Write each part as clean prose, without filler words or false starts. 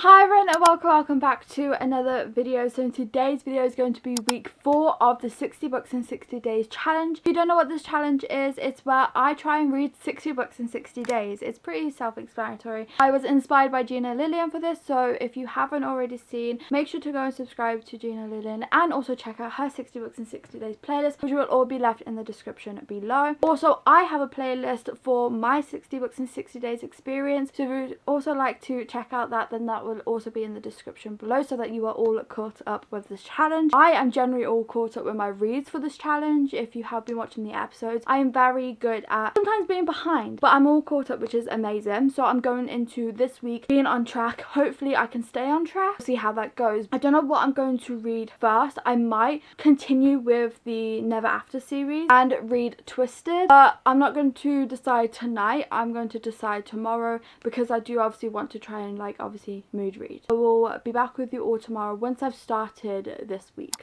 Hi everyone and welcome back to another video. So in today's video is going to be week 4 of the 60 books in 60 days challenge. If you don't know what this challenge is, it's where I try and read 60 books in 60 days. It's pretty self-explanatory. I was inspired by Gina Lillian for this, so if you haven't already seen, make sure to go and subscribe to Gina Lillian and also check out her 60 books in 60 days playlist, which will all be left in the description below. Also, I have a playlist for my 60 books in 60 days experience, so if you'd also like to check out that, then that will also be in the description below so that you are all caught up with this challenge. I am generally all caught up with my reads for this challenge. If you have been watching the episodes, I am very good at sometimes being behind, but I'm all caught up, which is amazing. So I'm going into this week being on track. Hopefully I can stay on track, see how that goes. I don't know what I'm going to read first. I might continue with the Never After series and read Twisted, but I'm not going to decide tonight. I'm going to decide tomorrow because I do obviously want to try and obviously mood read. I will be back with you all tomorrow once I've started this week.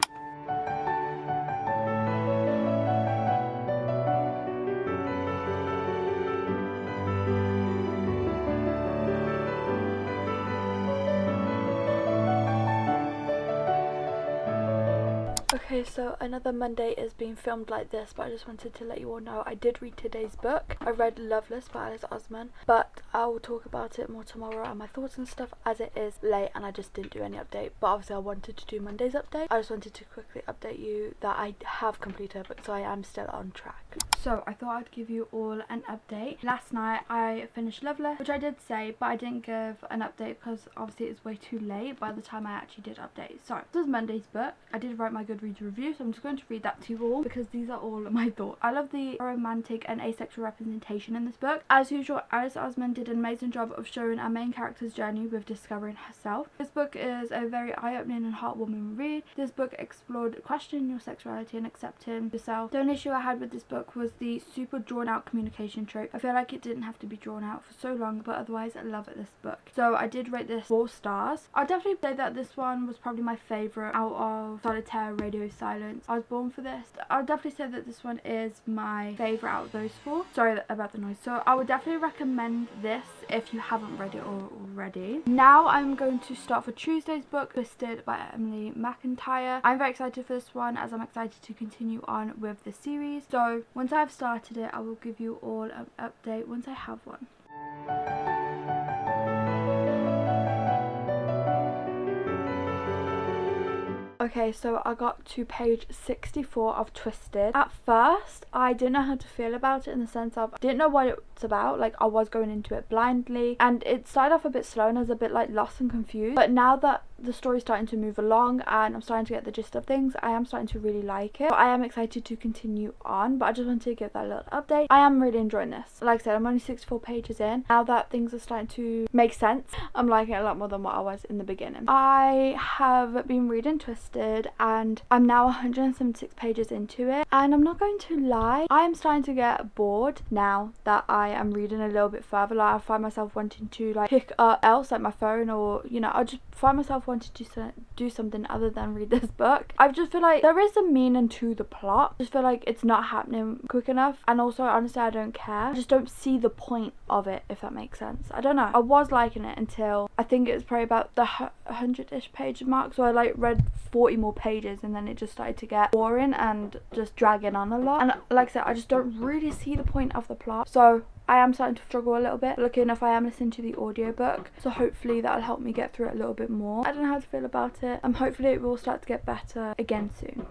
Okay, so another Monday is being filmed like this, but I just wanted to let you all know I did read today's book. I read Loveless by Alice Osman, but I will talk about it more tomorrow and my thoughts and stuff, as it is late and I just didn't do any update. But obviously I wanted to do Monday's update. I just wanted to quickly update you that I have completed it, so I am still on track. So I thought I'd give you all an update. Last night I finished Loveless, which I did say, but I didn't give an update because obviously it's way too late by the time I actually did update. So this is Monday's book. I did write my Goodreads review, so I'm just going to read that to you all because these are all my thoughts. I love the romantic and asexual representation in this book. As usual, Alice Osman did an amazing job of showing our main character's journey with discovering herself. This book is a very eye-opening and heartwarming read. This book explored questioning your sexuality and accepting yourself. The only issue I had with this book was the super drawn-out communication trope. I feel like it didn't have to be drawn out for so long, but otherwise I love this book. So I did rate this 4 stars. I'll definitely say that this one was probably my favourite out of Solitaire, Radio Silence. I was born for this. I'll definitely say that this one is my favourite out of those 4. Sorry about the noise. So I would definitely recommend this if you haven't read it already. Now I'm going to start for Tuesday's book, Twisted by Emily McIntyre. I'm very excited for this one as I'm excited to continue on with the series. So once I've started it, I will give you all an update once I have one. Okay, so I got to page 64 of Twisted. At first, I didn't know how to feel about it in the sense of I didn't know what it's about. Like, I was going into it blindly and it started off a bit slow and I was a bit lost and confused. But now that the story's starting to move along and I'm starting to get the gist of things, I am starting to really like it. So I am excited to continue on, but I just wanted to give that little update. I am really enjoying this. Like I said, I'm only 64 pages in. Now that things are starting to make sense, I'm liking it a lot more than what I was in the beginning. I have been reading Twisted and I'm now 176 pages into it, and I'm not going to lie, I am starting to get bored now that I am reading a little bit further. Like, I find myself wanting to pick up else, like my phone, or I just find myself wanting to do something other than read this book. I just feel like there is a meaning to the plot. I just feel like it's not happening quick enough, and also honestly I don't care. I just don't see the point of it, if that makes sense. I don't know. I was liking it until I think it was probably about the 100-ish page mark, so I read 40 more pages and then it just started to get boring and just dragging on a lot. And like I said, I just don't really see the point of the plot, so I am starting to struggle a little bit. Lucky enough, I am listening to the audiobook, so hopefully that'll help me get through it a little bit more. I don't know how to feel about it. Hopefully it will start to get better again soon.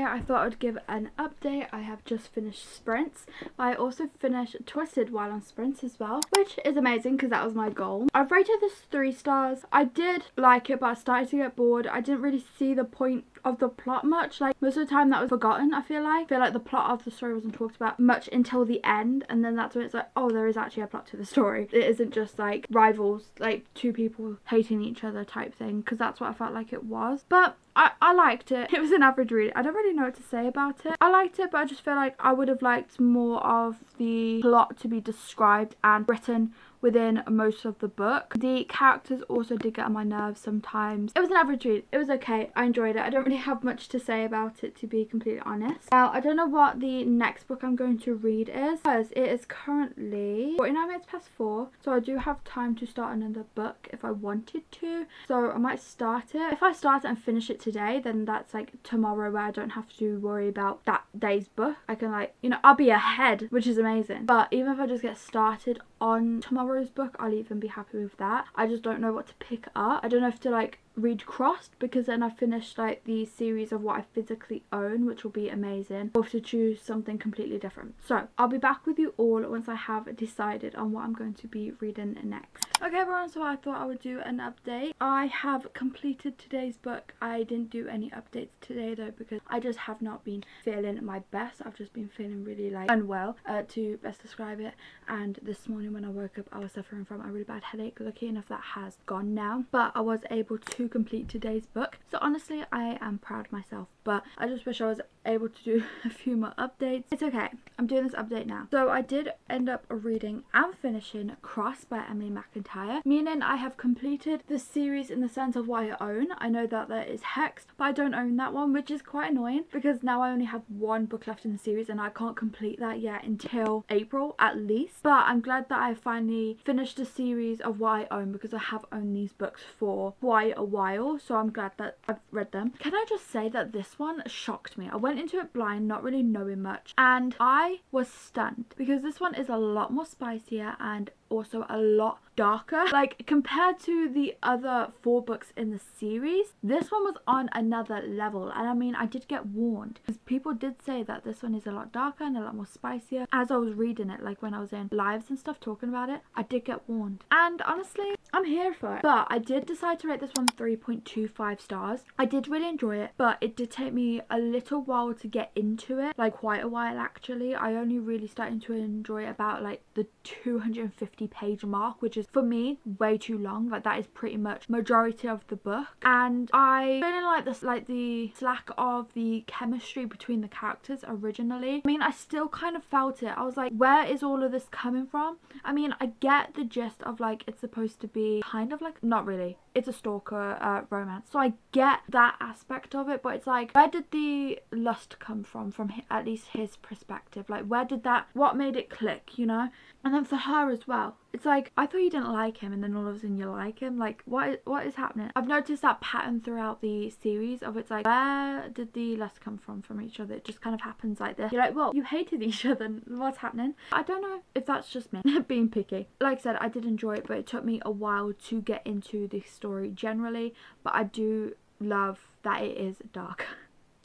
I thought I'd give an update. I have just finished Sprints, but I also finished Twisted while on Sprints as well, which is amazing because that was my goal. I've rated this 3 stars. I did like it, but I started to get bored. I didn't really see the point of the plot much. Like most of the time that was forgotten. I feel like the plot of the story wasn't talked about much until the end, and then that's when it's like, oh, there is actually a plot to the story. It isn't just like rivals, like two people hating each other type thing, because that's what I felt like it was. But I liked it. It was an average read. I don't really know what to say about it. I liked it, but I just feel like I would have liked more of the plot to be described and written within most of the book. The characters also did get on my nerves sometimes. It was an average read. It was okay. I enjoyed it. I don't really have much to say about it, to be completely honest. Now, I don't know what the next book I'm going to read is, because it is currently 49 minutes past 4, so I do have time to start another book if I wanted to. So I might start it. If I start it and finish it today, then that's like tomorrow, where I don't have to worry about that day's book. I can, like, you know, I'll be ahead, which is amazing. But even if I just get started on tomorrow's book, I'll even be happy with that. I just don't know what to pick up. I don't know if to like read crossed, because then I finished like the series of what I physically own, which will be amazing, or to choose something completely different. So I'll be back with you all once I have decided on what I'm going to be reading next. Okay everyone, so I thought I would do an update. I have completed today's book. I didn't do any updates today though, because I just have not been feeling my best. I've just been feeling really like unwell, to best describe it. And this morning when I woke up, I was suffering from a really bad headache. Lucky enough that has gone now, but I was able to complete today's book, so honestly I am proud of myself. But I just wish I was able to do a few more updates. It's okay, I'm doing this update now. So I did end up reading and finishing Cross by Emily McIntyre, meaning I have completed the series in the sense of what I own. I know that there is Hex, but I don't own that one, which is quite annoying, because now I only have one book left in the series and I can't complete that yet until April at least. But I'm glad that I finally finished the series of what I own, because I have owned these books for quite a while, so I'm glad that I've read them. Can I just say that this one shocked me. I went into it blind, not really knowing much, and I was stunned, because this one is a lot more spicier and also a lot darker. Like compared to the other 4 books in the series, this one was on another level. And I mean, I did get warned, because people did say that this one is a lot darker and a lot more spicier. As I was reading it, like when I was in lives and stuff talking about it, I did get warned, and honestly I'm here for it. But I did decide to rate this one 3.25 stars. I did really enjoy it, but it did take me a little while to get into it, like quite a while actually. I only really started to enjoy it about like the 250 page mark, which is for me way too long. Like that is pretty much majority of the book, and I feeling like this, like the slack of the chemistry between the characters originally. I mean, I still kind of felt it. I was like, where is all of this coming from? I mean, I get the gist of like it's supposed to be kind of like, not really, it's a stalker romance, so I get that aspect of it, but it's like, where did the lust come from at least his perspective? Like where did that, what made it click, you know? And then for her as well, it's like, I thought you didn't like him, and then all of a sudden you like him. Like what is happening? I've noticed that pattern throughout the series of, it's like, where did the lust come from each other? It just kind of happens like this. You're like, well, you hated each other, what's happening? I don't know if that's just me being picky. Like I said, I did enjoy it, but it took me a while to get into the story generally. But I do love that it is darker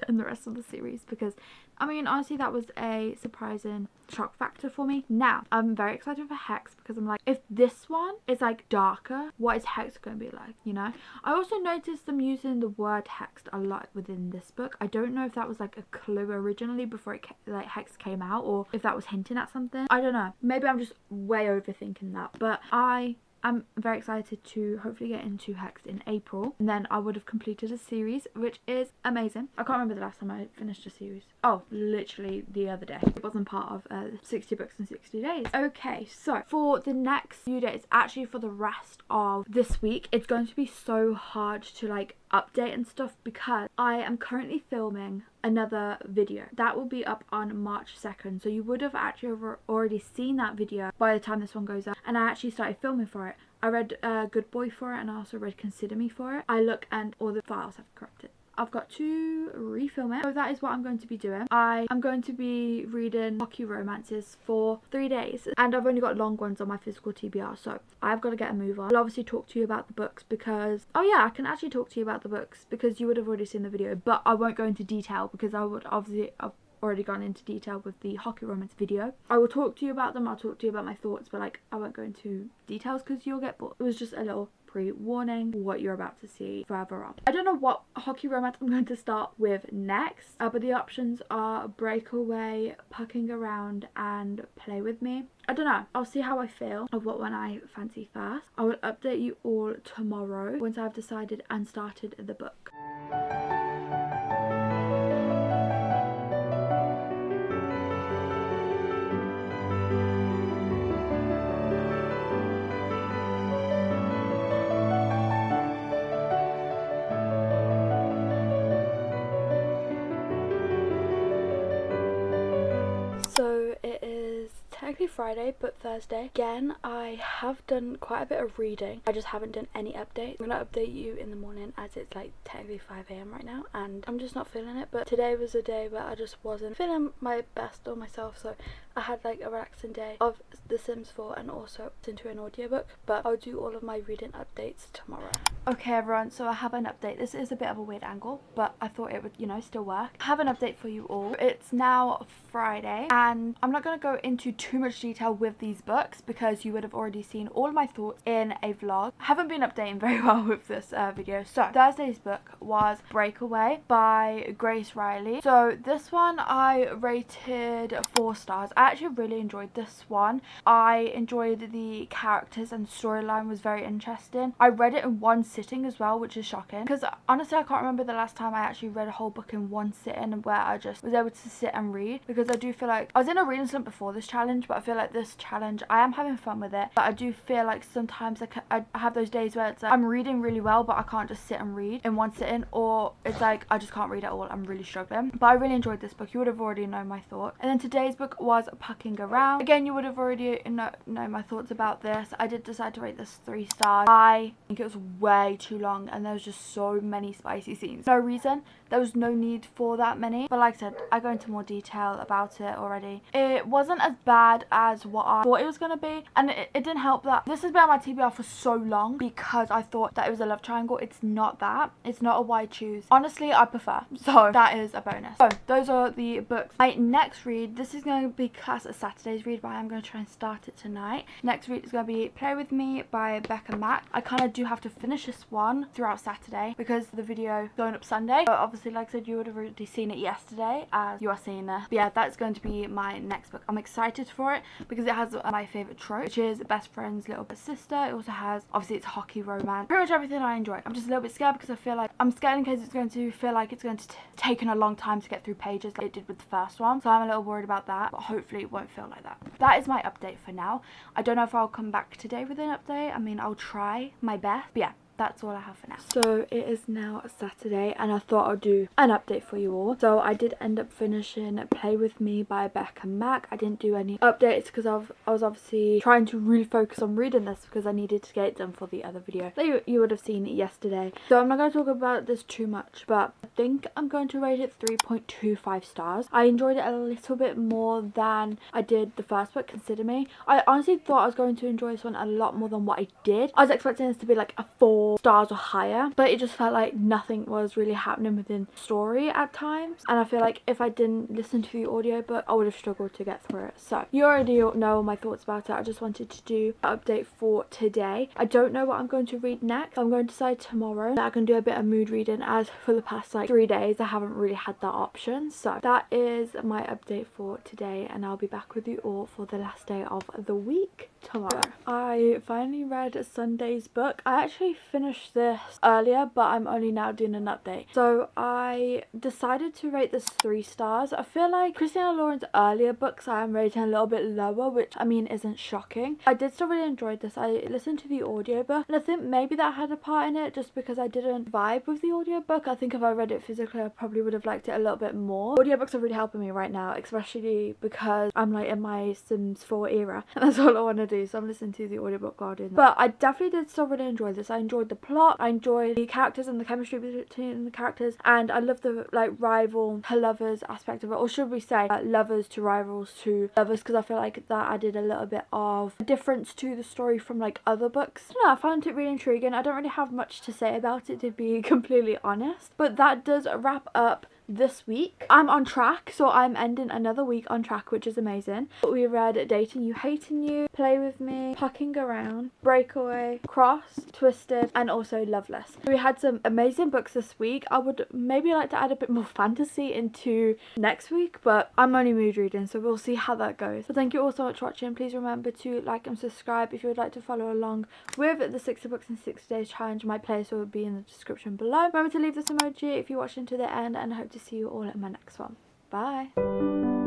than the rest of the series, because I mean, honestly, that was a surprising shock factor for me. Now, I'm very excited for Hex, because I'm like, if this one is like darker, what is Hex going to be like, you know? I also noticed them using the word Hex a lot within this book. I don't know if that was like a clue originally before it like Hex came out, or if that was hinting at something. I don't know. Maybe I'm just way overthinking that, but I'm very excited to hopefully get into Hex in April, and then I would have completed a series, which is amazing. I can't remember the last time I finished a series. Oh, literally the other day. It wasn't part of 60 books in 60 days. Okay, so for the next few days, actually for the rest of this week, it's going to be so hard to like update and stuff, because I am currently filming another video that will be up on March 2nd, so you would have actually already seen that video by the time this one goes up. And I actually started filming for it. I read Good Boy for it, and I also read Consider Me for it. I look, and all the files have corrupted. I've got to refilm it, so that is what I'm going to be doing. I am going to be reading hockey romances for 3 days, and I've only got long ones on my physical TBR, so I've got to get a move on. I'll obviously talk to you about the books, because oh yeah, I can actually talk to you about the books, because you would have already seen the video, but I won't go into detail, because I would obviously already gone into detail with the hockey romance video. I will talk to you about them, I'll talk to you about my thoughts, but like I won't go into details because you'll get bored. It was just a little pre-warning what you're about to see further on. I don't know what hockey romance I'm going to start with next, but the options are Breakaway, Pucking Around, and Play With Me. I don't know, I'll see how I feel of what one I fancy first. I will update you all tomorrow once I've decided and started the book. So it is technically Friday but Thursday. Again, I have done quite a bit of reading, I just haven't done any updates. I'm gonna update you in the morning as it's like technically 5 AM right now and I'm just not feeling it. But today was a day where I just wasn't feeling my best or myself, so I had like a relaxing day of The Sims 4 and also into an audiobook, but I'll do all of my reading updates tomorrow. Okay everyone, so I have an update. This is a bit of a weird angle, but I thought it would, you know, still work. I have an update for you all. It's now Friday and I'm not going to go into too much detail with these books because you would have already seen all of my thoughts in a vlog. I haven't been updating very well with this video. So Thursday's book was Breakaway by Grace Riley. So this one I rated 4 stars. I actually really enjoyed this one. I enjoyed the characters and storyline was very interesting. I read it in one sitting as well, which is shocking because honestly I can't remember the last time I actually read a whole book in one sitting where I just was able to sit and read, because I do feel like I was in a reading slump before this challenge, but I feel like this challenge I am having fun with it, but I do feel like sometimes I have those days where it's like I'm reading really well but I can't just sit and read in one sitting, or it's like I just can't read at all. I'm really struggling. But I really enjoyed this book. You would have already known my thought. And then today's book was Pucking Around. Again, you would have already know my thoughts about this. I did decide to rate this 3 stars. I think it was way too long and there was just so many spicy scenes. No reason. There was no need for that many. But like I said, I go into more detail about it already. It wasn't as bad as what I thought it was going to be. And it didn't help that this has been on my TBR for so long because I thought that it was a love triangle. It's not that. It's not a why choose. Honestly, I prefer. So that is a bonus. So those are the books. My next read, this is going to be classed as Saturday's read, but I'm going to try and start it tonight. Next read is going to be Play With Me by Becca Mack. I kind of do have to finish this one throughout Saturday because the video is going up Sunday. But obviously, like I said, you would have already seen it yesterday as you are seeing this. But yeah, that's going to be my next book. I'm excited for it because it has my favourite trope, which is best friend's little bit sister. It also has, obviously it's hockey romance. Pretty much everything I enjoy. I'm just a little bit scared because I feel like, I'm scared in case it's going to feel like it's going to taken a long time to get through pages like it did with the first one. So I'm a little worried about that, but hopefully it won't feel like that. That is my update for now. I don't know if I'll come back today with an update. I mean, I'll try my best, but yeah, that's all I have for now. So it is now Saturday and I thought I'd do an update for you all. So I did end up finishing Play With Me by Becca Mack. I didn't do any updates because I was obviously trying to really focus on reading this because I needed to get it done for the other video that you would have seen yesterday. So I'm not going to talk about this too much, but I think I'm going to rate it 3.25 stars. I enjoyed it a little bit more than I did the first book, Consider Me. I honestly thought I was going to enjoy this one a lot more than what I did. I was expecting this to be like a 4 stars or higher, but it just felt like nothing was really happening within the story at times, and I feel like if I didn't listen to the audiobook I would have struggled to get through it. So you already know my thoughts about it. I just wanted to do an update for today. I don't know what I'm going to read next. I'm going to decide tomorrow that I can do a bit of mood reading, as for the past like 3 days I haven't really had that option. So that is my update for today and I'll be back with you all for the last day of the week tomorrow. I finally read Sunday's book. I actually finished this earlier, but I'm only now doing an update. So I decided to rate this 3 stars. I feel like Christina Lauren's earlier books I am rating a little bit lower, which I mean isn't shocking. I did still really enjoy this. I listened to the audiobook and I think maybe that had a part in it just because I didn't vibe with the audiobook. I think if I read it physically I probably would have liked it a little bit more. Audiobooks are really helping me right now, especially because I'm like in my Sims 4 era and that's all I want to do, so I'm listening to the audiobook while doing that. But I definitely did still really enjoy this. I enjoyed the plot, I enjoyed the characters and the chemistry between the characters, and I love the like rival to lovers aspect of it, or should we say lovers to rivals to lovers, because I feel like that added a little bit of a difference to the story from like other books. I don't know, I found it really intriguing. I don't really have much to say about it, to be completely honest, but that does wrap up this week. I'm on track, so I'm ending another week on track, which is amazing. We read Dating You, Hating You, Play With Me, Pucking Around, Breakaway, Cross, Twisted, and also Loveless. We had some amazing books this week. I would maybe like to add a bit more fantasy into next week, but I'm only mood reading, so we'll see how that goes. So thank you all so much for watching. Please remember to like and subscribe if you would like to follow along with the 60 books in 60 days challenge. My playlist will be in the description below. Remember to leave this emoji if you watch into the end, and I hope to see you all in my next one. Bye.